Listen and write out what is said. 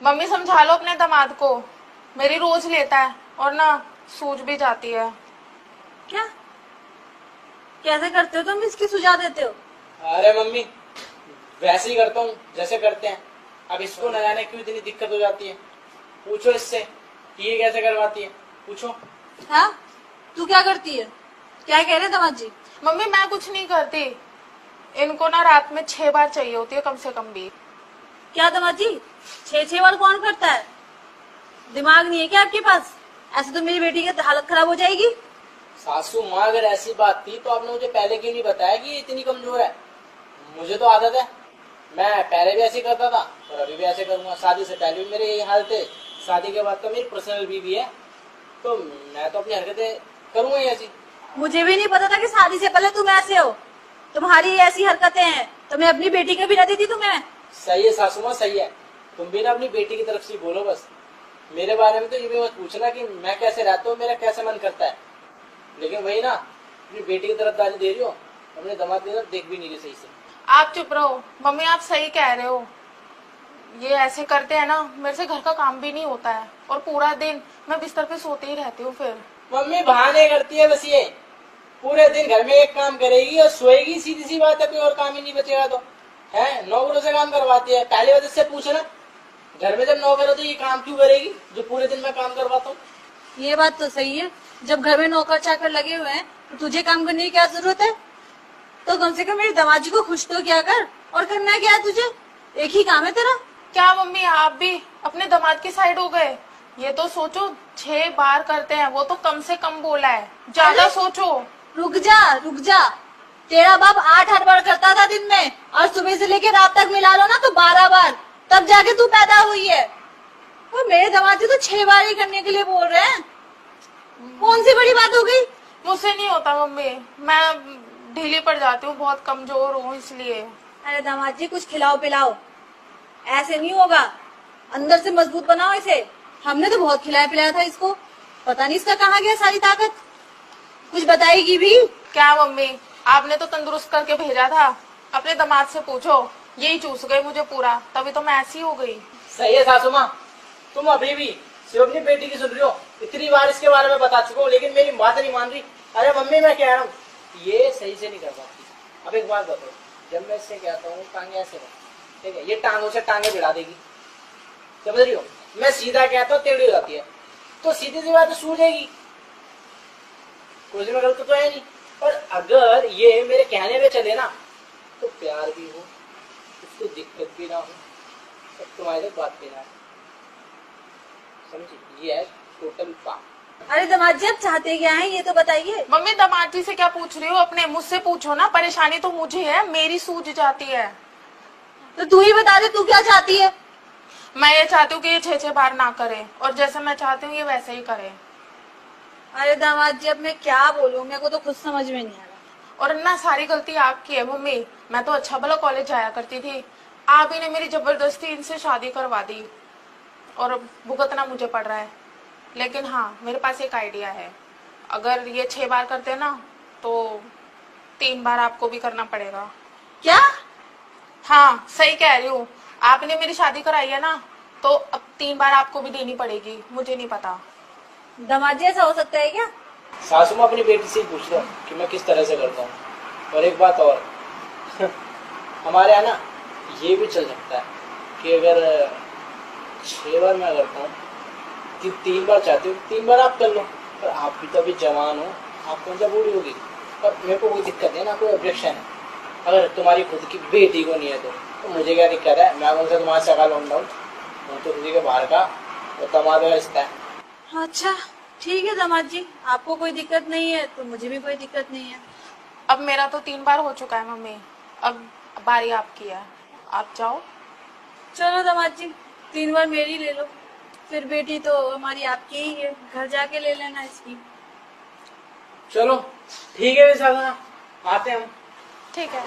Mummy समझा लो अपने दामाद को, मेरी रोज लेता है और ना सूझ भी जाती है। क्या कैसे करते हो तुम? इसकी सुझाव देते हो? अरे मम्मी, वैसे ही करता हूँ जैसे करते हैं। अब इसको न जाने क्यों इतनी दिक्कत हो जाती है। पूछो इससे कि ये कैसे करवाती है, पूछो। हाँ, तू क्या करती है? क्या कह रहे दामाद जी? मम्मी मैं कुछ नहीं करती, इनको ना रात में 6 बार चाहिए होती है कम से कम भी। क्या दामाद जी, 6 बार कौन करता है? दिमाग नहीं है क्या आपके पास? ऐसे तो मेरी बेटी की हालत खराब हो जाएगी। सासू माँ, अगर ऐसी बात थी तो आपने मुझे पहले क्यों नहीं बताया कि ये इतनी कमजोर है। मुझे तो आदत है, मैं पहले भी ऐसे करता था और अभी भी ऐसे करूंगा। शादी से पहले भी मेरे यही हाल थे, शादी के बाद तो मेरी पर्सनल बीवी है, तो मैं तो अपनी हरकतें करूंगा ही ऐसी। मुझे भी नहीं पता था कि शादी से पहले तुम ऐसे हो। तुम्हारी ऐसी हरकतें हैं तो मैं अपनी बेटी को भी न देती तुम्हें। सही है सासू माँ, सही है। तुम भी ना अपनी बेटी की तरफ से बोलो बस। मेरे बारे में तो ये भी मत पूछना कि मैं कैसे रहता हूँ, मेरा कैसे मन करता है। लेकिन वही ना, अपनी बेटी की तरफ गाली दे रही हो, अपने दामाद की तरफ देख भी नहीं रही सही से। आप चुप रहो मम्मी, आप सही कह रहे हो। ये ऐसे करते हैं ना, मेरे से घर का काम भी नहीं होता है और पूरा दिन मैं बिस्तर पे सोती ही रहती हूँ। फिर मम्मी बहाने करती है बस। ये पूरे दिन घर में एक काम करेगी और सोएगी, सीधी सी बात है, कोई और काम ही नहीं बचेगा तो है। नौकरों से काम करवाती है, पहले वजह से पूछना। घर में जब नौकर हो तो ये काम क्यों करेगी जो पूरे दिन मैं काम करवाता हूँ। ये बात तो सही है, जब घर में नौकर चाकर लगे हुए हैं तो तुझे काम करने की क्या जरूरत है? तो कम से कम मेरी दामाद जी को खुश तो क्या कर। और करना क्या है तुझे? एक ही काम है तेरा। क्या मम्मी आप भी अपने दामाद की साइड हो गए? ये तो सोचो 6 बार करते हैं, वो तो कम से कम बोला है, ज्यादा सोचो। रुक जा। तेरा बाप 8 बार करता था दिन में, और सुबह से लेकर रात तक मिला लो ना तो 12 बार, तब जाके तू पैदा हुई है। और मेरे दामाद जी तो 6 बार ही करने के लिए बोल रहे हैं। कौन सी बड़ी बात हो गई? मुझसे नहीं होता मम्मी, मैं ढीली पड़ जाती हूँ, बहुत कमजोर हूँ इसलिए। अरे दामाद जी कुछ खिलाओ पिलाओ, ऐसे नहीं होगा। अंदर से मजबूत बनाओ इसे। हमने तो बहुत खिलाया पिलाया था इसको, पता नहीं इसका कहाँ गया सारी ताकत। कुछ बताएगी भी? क्या मम्मी, आपने तो तंदुरुस्त करके भेजा था, अपने दामाद से पूछो, यही चूस गए मुझे पूरा, तभी तो मैं ऐसी हो गई। सही है सासू माँ, तुम अभी भी सिर्फ अपनी बेटी की सुन रही हो। इतनी बार इसके बारे में बता चुका हूँ लेकिन मेरी बात नहीं मान रही। अरे मम्मी मैं कह रहा हूँ ये सही से नहीं कर पाती। अब एक बात बताओ, जब मैं इससे कहता हूँ टांगे ऐसे कर, ठीक है, ये टांगों से टांगे भिड़ा देगी, समझ रही हो। मैं सीधा कहता हूँ टेढ़ी हो जाती है, तो सीधी सी बात सूझ जाएगी, कुछ में गलत तो है नहीं। और अगर ये मेरे कहने पे चले ना तो प्यार भी हो, उसको दिक्कत भी ना हो, सब तुम्हारे साथ बात भी ना हो, समझी। ये है टोटल बात। अरे दामाद जी आप चाहते क्या है ये तो बताइए। मम्मी दामाद जी से क्या पूछ रही हो, अपने मुझसे पूछो ना, परेशानी तो मुझे है, मेरी सूझ जाती है। तो तू ही बता दे तू क्या चाहती है। मैं ये चाहती हूँ कि ये 6 बार ना करे और जैसे मैं चाहती हूँ ये वैसे ही करे। अरे दामाद जी अब मैं क्या बोलूँ, मेरे को तो खुद समझ में नहीं आ रहा। और ना सारी गलती आपकी है मम्मी, मैं तो अच्छा भला कॉलेज जाया करती थी, आप ही ने मेरी जबरदस्ती इनसे शादी करवा दी और भुगतना मुझे पड़ रहा है। लेकिन हाँ, मेरे पास एक आइडिया है, अगर ये 6 बार करते ना तो 3 बार आपको भी करना पड़ेगा। क्या? हाँ सही कह रही हूँ, आपने मेरी शादी कराई है ना, तो अब 3 बार आपको भी देनी पड़ेगी। मुझे नहीं पता। दामाद जी ऐसा हो सकता है क्या? सासू माँ अपनी बेटी से ही पूछ लो कि मैं किस तरह से करता हूँ। और एक बात और हमारे यहाँ ना ये भी चल सकता है कि अगर 6 बार मैं करता हूँ कि 3 बार चाहती हूँ 3 बार आप कर लो। पर आप भी तो अभी जवान हो, आप कौन सा बूढ़ी होगी। और मेरे को कोई दिक्कत है ना, कोई ऑब्जेक्शन है। अगर तुम्हारी खुद की बेटी को नहीं है तो मुझे क्या दिक्कत है। मैं कौन सा तुम्हारा सगा लौंडा हूँ, तो किसी के बाहर का तो तुम्हारा रिश्ता है। अच्छा ठीक है दामाद जी, आपको कोई दिक्कत नहीं है तो मुझे भी कोई दिक्कत नहीं है। अब मेरा तो 3 बार हो चुका है मम्मी, अब बारी आपकी है, आप जाओ। चलो दामाद जी 3 बार मेरी ले लो, फिर बेटी तो हमारी आपकी ही है, घर जाके ले लेना इसकी। चलो ठीक है सासू माँ, आते हैं हम। ठीक है।